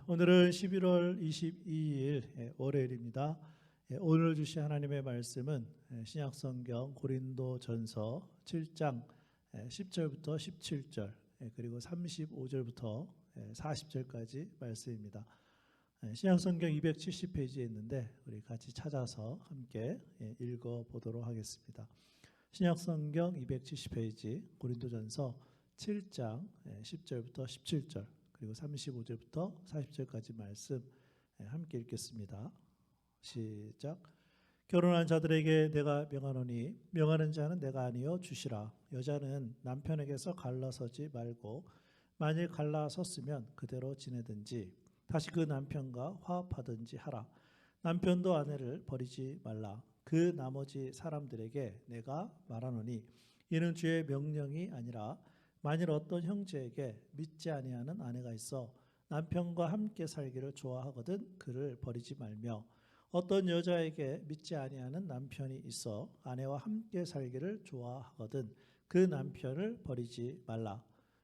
오늘은 11월 22일 월요일입니다. 오늘 주신 하나님의 말씀은 신약성경 고린도전서 7장 10절부터 17절 그리고 35절부터 40절까지 말씀입니다. 신약성경 270페이지에 있는데 우리 같이 찾아서 함께 읽어보도록 하겠습니다. 신약성경 270페이지 고린도전서 7장 10절부터 17절 그리고 35절부터 40절까지 말씀 함께 읽겠습니다. 시작. 결혼한 자들에게 내가 명하노니 명하는 자는 내가 아니요 주시라. 여자는 남편에게서 갈라서지 말고 만일 갈라섰으면 그대로 지내든지 다시 그 남편과 화합하든지 하라. 남편도 아내를 버리지 말라. 그 나머지 사람들에게 내가 말하노니 이는 주의 명령이 아니라 만일 어떤 형제에게 믿지 아니하는 아내가 있어 남편과 함께 살기를 좋아하거든 그를 버리지 말며 어떤 여자에게 믿지 아니하는 남편이 있어 아내와 함께 살기를 좋아하거든 그 남편을 버리지 말라.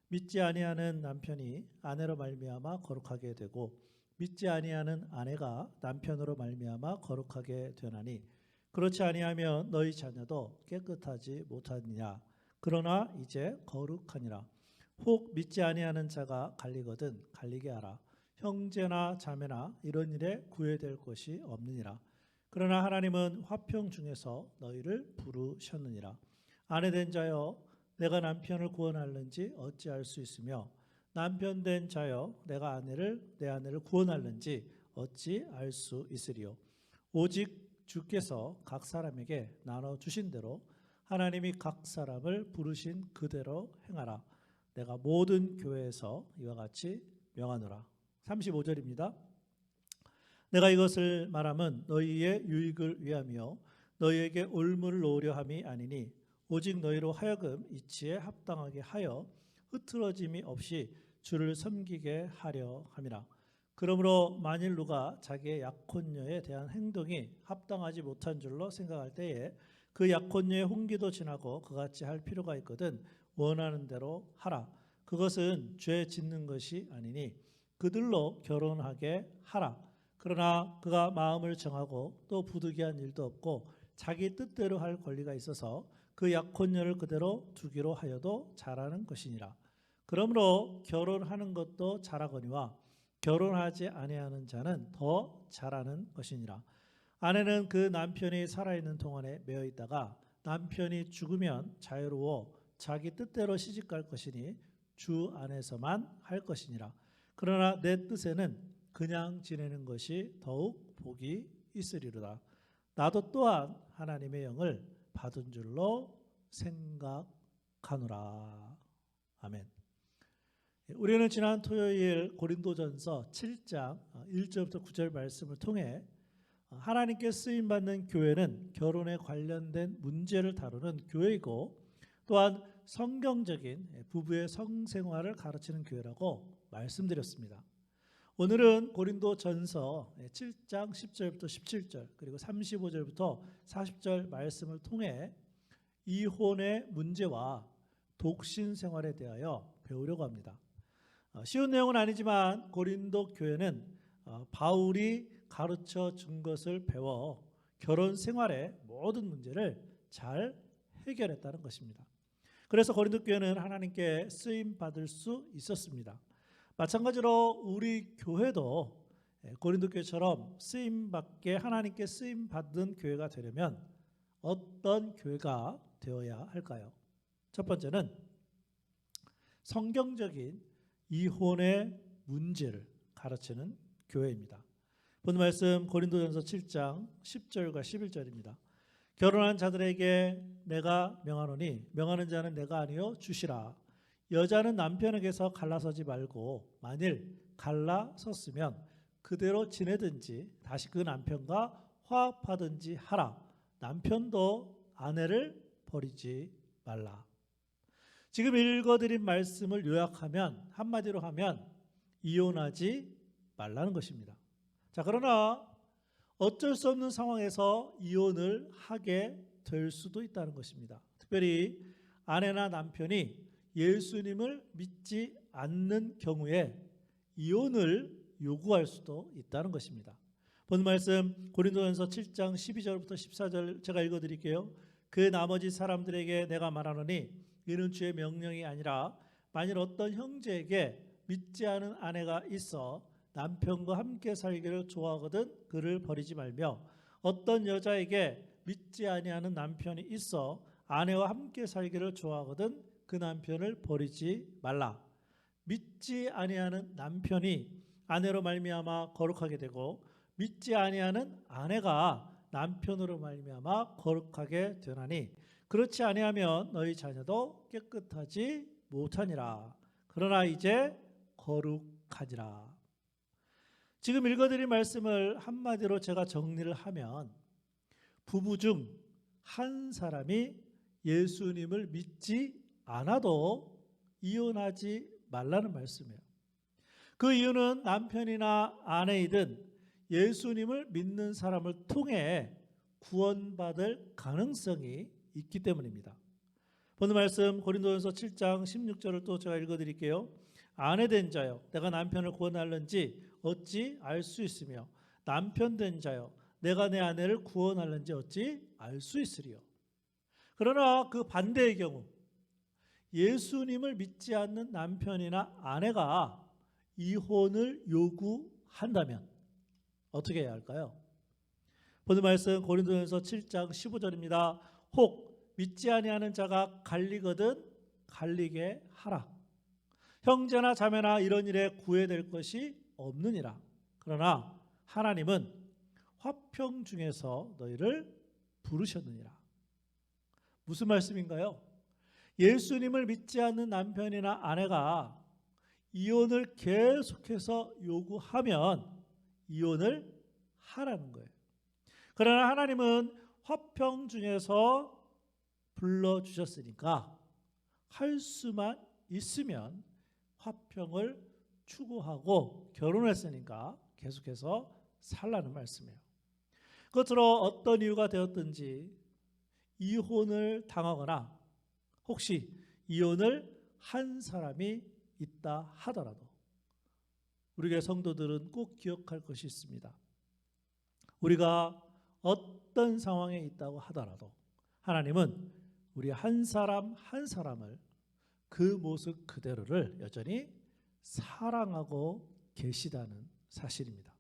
믿지 아니하는 남편이 아내로 말미암아 거룩하게 되고 믿지 아니하는 아내가 남편으로 말미암아 거룩하게 되나니 그렇지 아니하면 너희 자녀도 깨끗하지 못하느냐. 그러나 이제 거룩하니라. 혹 믿지 아니하는 자가 갈리거든 갈리게 하라. 형제나 자매나 이런 일에 구애될 것이 없느니라. 그러나 하나님은 화평 중에서 너희를 부르셨느니라. 아내된 자여 내가 남편을 구원할는지 어찌할 수 있으며 남편 된 자여 내가 내 아내를 구원할는지 어찌 알 수 있으리요. 오직 주께서 각 사람에게 나눠주신 대로 하나님이 각 사람을 부르신 그대로 행하라. 내가 모든 교회에서 이와 같이 명하노라. 35절입니다. 내가 이것을 말함은 너희의 유익을 위하며 너희에게 올무를 놓으려 함이 아니니 오직 너희로 하여금 이치에 합당하게 하여 흐트러짐이 없이 주를 섬기게 하려 함이라. 그러므로 만일 누가 자기의 약혼녀에 대한 행동이 합당하지 못한 줄로 생각할 때에 그 약혼녀의 혼기도 지나고 그같이 할 필요가 있거든 원하는 대로 하라. 그것은 죄 짓는 것이 아니니 그들로 결혼하게 하라. 그러나 그가 마음을 정하고 또 부득이한 일도 없고 자기 뜻대로 할 권리가 있어서 그 약혼녀를 그대로 두기로 하여도 잘하는 것이니라. 그러므로 결혼하는 것도 잘하거니와 결혼하지 아니하는 자는 더 잘하는 것이니라. 아내는 그 남편이 살아있는 동안에 매어 있다가 남편이 죽으면 자유로워 자기 뜻대로 시집갈 것이니 주 안에서만 할 것이니라. 그러나 내 뜻에는 그냥 지내는 것이 더욱 복이 있으리로다. 나도 또한 하나님의 영을 받은 줄로 생각하노라. 아멘. 우리는 지난 토요일 고린도전서 7장 1절부터 9절 말씀을 통해 하나님께 쓰임받는 교회는 결혼에 관련된 문제를 다루는 교회이고 또한 성경적인 부부의 성생활을 가르치는 교회라고 말씀드렸습니다. 오늘은 고린도전서 7장 10절부터 17절 그리고 35절부터 40절 말씀을 통해 이혼의 문제와 독신 생활에 대하여 배우려고 합니다. 쉬운 내용은 아니지만 고린도 교회는 바울이 가르쳐 준 것을 배워 결혼 생활의 모든 문제를 잘 해결했다는 것입니다. 그래서 고린도 교회는 하나님께 쓰임 받을 수 있었습니다. 마찬가지로 우리 교회도 고린도 교회처럼 쓰임 받게 하나님께 쓰임 받은 교회가 되려면 어떤 교회가 되어야 할까요? 첫 번째는 성경적인 이혼의 문제를 가르치는 교회입니다. 본 말씀 고린도전서 7장 10절과 11절입니다. 결혼한 자들에게 내가 명하노니 명하는 자는 내가 아니요 주시라. 여자는 남편에게서 갈라서지 말고 만일 갈라섰으면 그대로 지내든지 다시 그 남편과 화합하든지 하라. 남편도 아내를 버리지 말라. 지금 읽어드린 말씀을 요약하면 한마디로 하면 이혼하지 말라는 것입니다. 자, 그러나 어쩔 수 없는 상황에서 이혼을 하게 될 수도 있다는 것입니다. 특별히 아내나 남편이 예수님을 믿지 않는 경우에 이혼을 요구할 수도 있다는 것입니다. 본 말씀 고린도전서 7장 12절부터 14절 제가 읽어드릴게요. 그 나머지 사람들에게 내가 말하노니 이는 주의 명령이 아니라 만일 어떤 형제에게 믿지 않은 아내가 있어 남편과 함께 살기를 좋아하거든 그를 버리지 말며 어떤 여자에게 믿지 아니하는 남편이 있어 아내와 함께 살기를 좋아하거든 그 남편을 버리지 말라. 믿지 아니하는 남편이 아내로 말미암아 거룩하게 되고 믿지 아니하는 아내가 남편으로 말미암아 거룩하게 되나니 그렇지 아니하면 너희 자녀도 깨끗하지 못하니라. 그러나 이제 거룩하니라. 지금 읽어드린 말씀을 한마디로 제가 정리를 하면 부부 중 한 사람이 예수님을 믿지 않아도 이혼하지 말라는 말씀이에요. 그 이유는 남편이나 아내이든 예수님을 믿는 사람을 통해 구원받을 가능성이 있기 때문입니다. 오늘 말씀 고린도전서 7장 16절을 또 제가 읽어드릴게요. 아내 된 자여 내가 남편을 구원할는지 어찌 알 수 있으며 남편 된 자여 내가 내 아내를 구원할는지 어찌 알 수 있으리요. 그러나 그 반대의 경우 예수님을 믿지 않는 남편이나 아내가 이혼을 요구한다면 어떻게 해야 할까요? 오늘 말씀 고린도전서 7장 15절입니다. 혹 믿지 아니하는 자가 갈리거든 갈리게 하라. 형제나 자매나 이런 일에 구애될 것이 없느니라. 그러나 하나님은 화평 중에서 너희를 부르셨느니라. 무슨 말씀인가요? 예수님을 믿지 않는 남편이나 아내가 이혼을 계속해서 요구하면 이혼을 하라는 거예요. 그러나 하나님은 화평 중에서 불러주셨으니까 할 수만 있으면 화평을 추구하고 결혼했으니까 계속해서 살라는 말씀이에요. 끝으로 어떤 이유가 되었든지 이혼을 당하거나 혹시 이혼을 한 사람이 있다 하더라도 우리 교회 성도들은 꼭 기억할 것이 있습니다. 우리가 어떤 상황에 있다고 하더라도 하나님은 우리 한 사람 한 사람을 그 모습 그대로를 여전히 사랑하고 계시다는 사실입니다.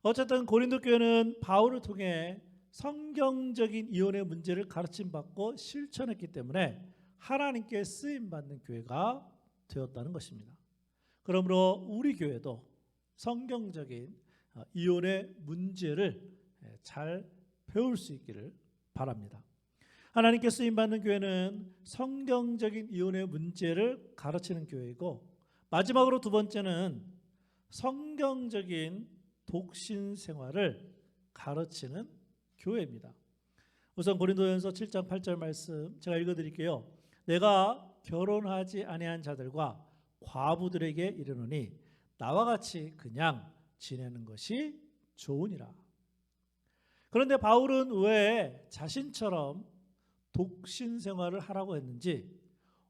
어쨌든 고린도 교회는 바울을 통해 성경적인 이혼의 문제를 가르침받고 실천했기 때문에 하나님께 쓰임받는 교회가 되었다는 것입니다. 그러므로 우리 교회도 성경적인 이혼의 문제를 잘 배울 수 있기를 바랍니다. 하나님께 쓰임받는 교회는 성경적인 이혼의 문제를 가르치는 교회이고 마지막으로 두 번째는 성경적인 독신 생활을 가르치는 교회입니다. 우선 고린도전서 7장 8절 말씀 제가 읽어드릴게요. 내가 결혼하지 아니한 자들과 과부들에게 이르노니 나와 같이 그냥 지내는 것이 좋으니라. 그런데 바울은 왜 자신처럼 독신 생활을 하라고 했는지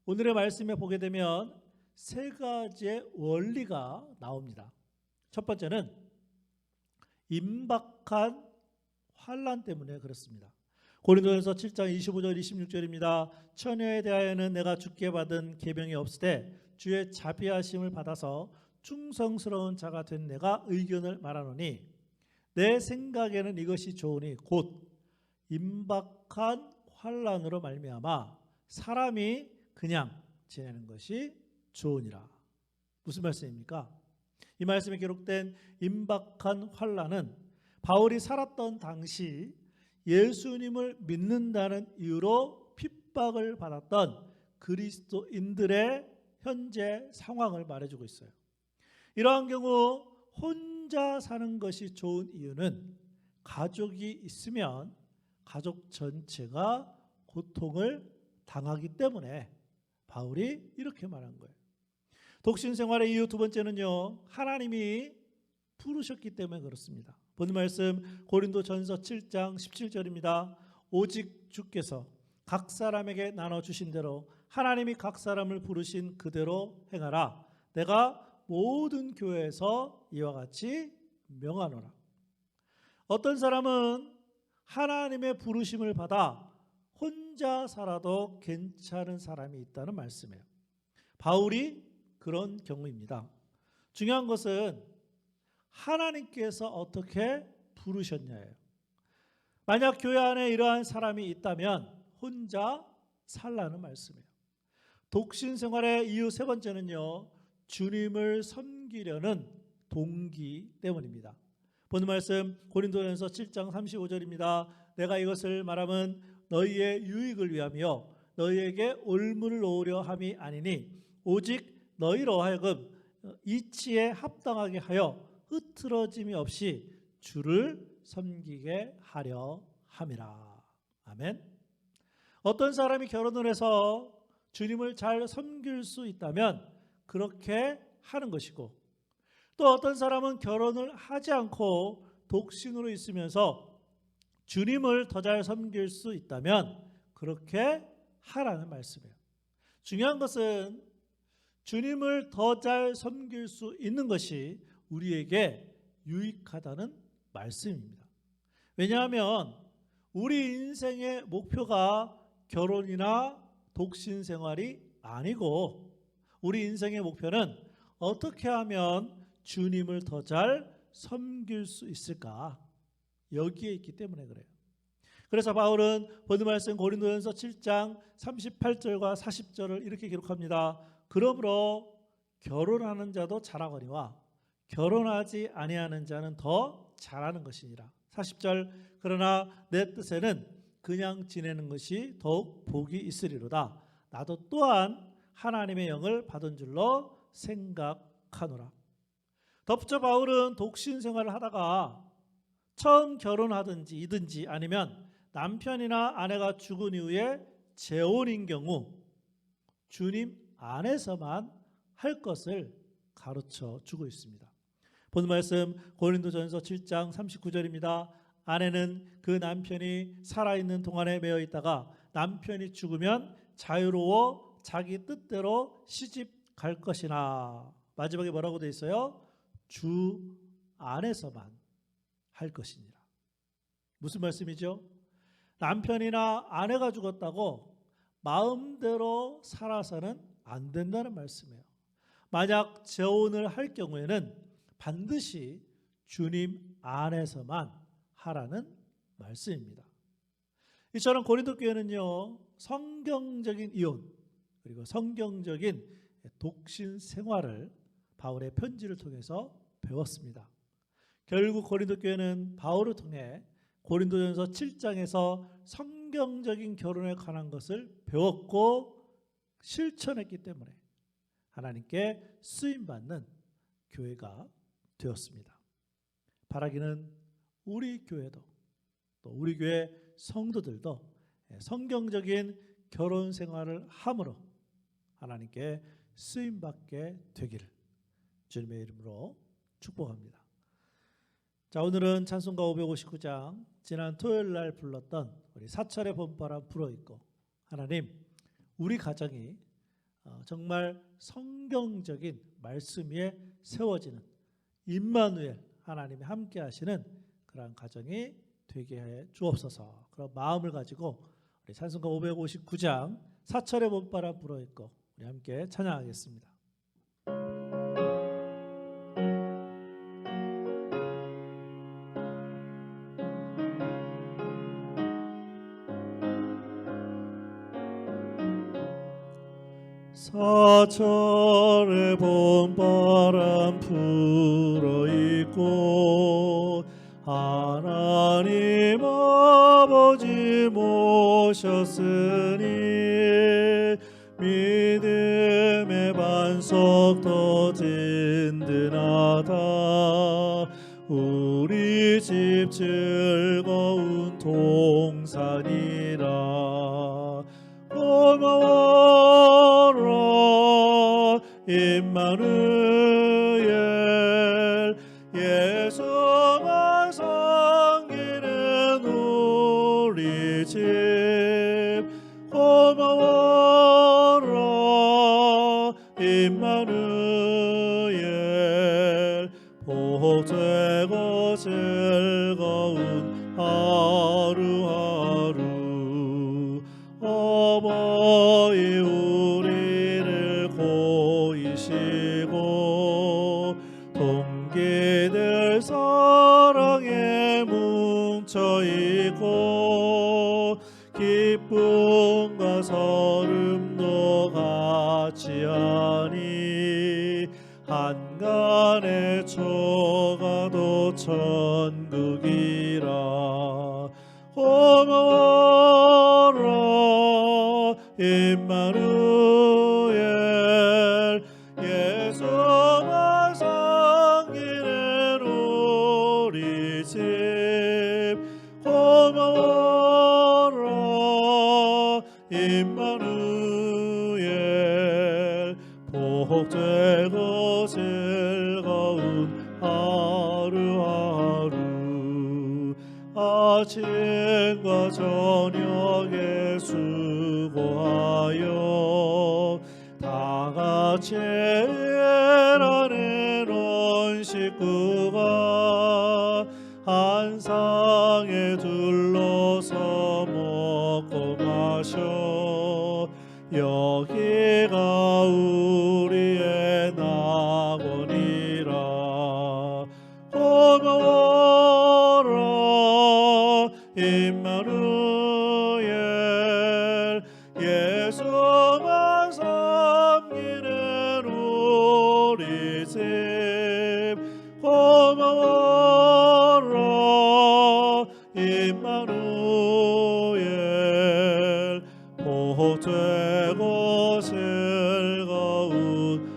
오늘의 말씀에 보게 되면 세 가지의 원리가 나옵니다. 첫 번째는 임박한 환난 때문에 그렇습니다. 고린도전서 7장 25절 26절입니다. 처녀에 대하여는 내가 주께 받은 계명이 없으되 주의 자비하심을 받아서 충성스러운 자가 된 내가 의견을 말하노니 내 생각에는 이것이 좋으니 곧 임박한 환난으로 말미암아 사람이 그냥 지내는 것이 좋으니라. 무슨 말씀입니까? 이 말씀에 기록된 임박한 환난은 바울이 살았던 당시 예수님을 믿는다는 이유로 핍박을 받았던 그리스도인들의 현재 상황을 말해주고 있어요. 이러한 경우 혼자 사는 것이 좋은 이유는 가족이 있으면 가족 전체가 고통을 당하기 때문에 바울이 이렇게 말한 거예요. 독신 생활의 이유 두 번째는요, 하나님이 부르셨기 때문에 그렇습니다. 본 말씀 고린도전서 7장 17절입니다. 오직 주께서 각 사람에게 나눠주신 대로 하나님이 각 사람을 부르신 그대로 행하라. 내가 모든 교회에서 이와 같이 명하노라. 어떤 사람은 하나님의 부르심을 받아 혼자 살아도 괜찮은 사람이 있다는 말씀이에요. 바울이 그런 경우입니다. 중요한 것은 하나님께서 어떻게 부르셨냐예요. 만약 교회 안에 이러한 사람이 있다면 혼자 살라는 말씀이에요. 독신 생활의 이유 세 번째는요, 주님을 섬기려는 동기 때문입니다. 본 말씀 고린도전서 7장 35절입니다. 내가 이것을 말함은 너희의 유익을 위하며 너희에게 올무를 놓으려 함이 아니니 오직 너희로 하여금 이치에 합당하게 하여 흐트러짐이 없이 주를 섬기게 하려 함이라. 아멘. 어떤 사람이 결혼을 해서 주님을 잘 섬길 수 있다면 그렇게 하는 것이고, 또 어떤 사람은 결혼을 하지 않고 독신으로 있으면서 주님을 더 잘 섬길 수 있다면 그렇게 하라는 말씀이에요. 중요한 것은 주님을 더 잘 섬길 수 있는 것이 우리에게 유익하다는 말씀입니다. 왜냐하면 우리 인생의 목표가 결혼이나 독신 생활이 아니고 우리 인생의 목표는 어떻게 하면 주님을 더 잘 섬길 수 있을까? 여기에 있기 때문에 그래요. 그래서 바울은 본 말씀 고린도전서 7장 38절과 40절을 이렇게 기록합니다. 그러므로 결혼하는 자도 잘하거니와 결혼하지 아니하는 자는 더 잘하는 것이니라. 40절 그러나 내 뜻에는 그냥 지내는 것이 더욱 복이 있으리로다. 나도 또한 하나님의 영을 받은 줄로 생각하노라. 덧붙여 바울은 독신 생활을 하다가 처음 결혼하든지 이든지 아니면 남편이나 아내가 죽은 이후에 재혼인 경우 주님 안에서만 할 것을 가르쳐 주고 있습니다. 본 말씀 고린도전서 7장 39절입니다. 아내는 그 남편이 살아있는 동안에 매여 있다가 남편이 죽으면 자유로워 자기 뜻대로 시집 갈 것이나. 마지막에 뭐라고 되어 있어요? 주 안에서만 할 것이니라. 무슨 말씀이죠? 남편이나 아내가 죽었다고 마음대로 살아서는 안 된다는 말씀이에요. 만약 재혼을 할 경우에는 반드시 주님 안에서만 하라는 말씀입니다. 이처럼 고린도 교회는요, 성경적인 이혼 그리고 성경적인 독신 생활을 바울의 편지를 통해서 배웠습니다. 결국 고린도 교회는 바울을 통해 고린도전서 7장에서 성경적인 결혼에 관한 것을 배웠고 실천했기 때문에 하나님께 쓰임받는 교회가 되었습니다. 바라기는 우리 교회도 또 우리 교회 성도들도 성경적인 결혼 생활을 함으로 하나님께 쓰임받게 되기를 주님의 이름으로 축복합니다. 자, 오늘은 찬송가 559장 지난 토요일 날 불렀던 우리 사찰의 봄바람 불어있고, 하나님 우리 가정이 정말 성경적인 말씀 위에 세워지는 임마누엘 하나님이 함께 하시는 그러한 가정이 되게 해 주옵소서. 그런 마음을 가지고 우리 찬송가 559장 사철의 봄바람 불어있고 우리 함께 찬양하겠습니다. 사철의 봄바람 불어있고 하나님 아버지 모셨으니 믿음의 반석 더 든든하다. 우리 집 즐거운 동산이라. 고마워라 임마누엘, 예수만 섬기는 우리 집. 고마워라 임마누엘, 임마누엘 복되고 즐거운 하루하루 어머니 우리를 고이시고 동기들 사랑에 뭉쳐있고 기쁨과 서름도 같이 하니 한간의 초가도 천국이라 고마워라 임마누엘 예수만 섬기는 우리 집 고마워라 임마누엘 복되고 즐거운 하루하루 아침과 저녁에 수고하여 다같이 일하는 온 식구가 한 상에 둘러서 먹고 마셔 여기가 우리의 낙원이라 고마워라 임마누엘 예수만 섬기는 우리 집 고마워라 임마누엘 복되고 즐거운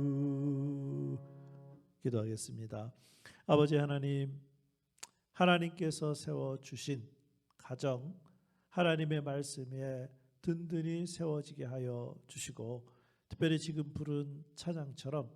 하루하루. 기도하겠습니다. 아버지 하나님, 하나님께서 세워주신 가정, 하나님의 말씀에 든든히 세워지게 하여 주시고 특별히 지금 부른 찬양처럼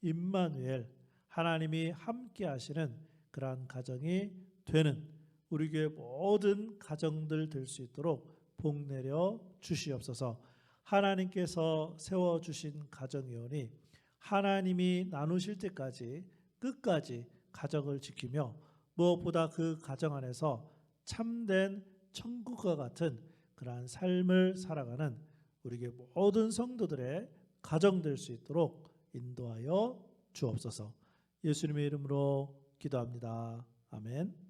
임마누엘 하나님이 함께 하시는 그러한 가정이 되는 우리 교회 모든 가정들 될 수 있도록 복 내려 주시옵소서. 하나님께서 세워주신 가정이오니 하나님이 나누실 때까지 끝까지 가정을 지키며 무엇보다 그 가정 안에서 참된 천국과 같은 그러한 삶을 살아가는 우리 교회 모든 성도들의 가정 될 수 있도록 인도하여 주옵소서. 예수님의 이름으로 기도합니다. 아멘.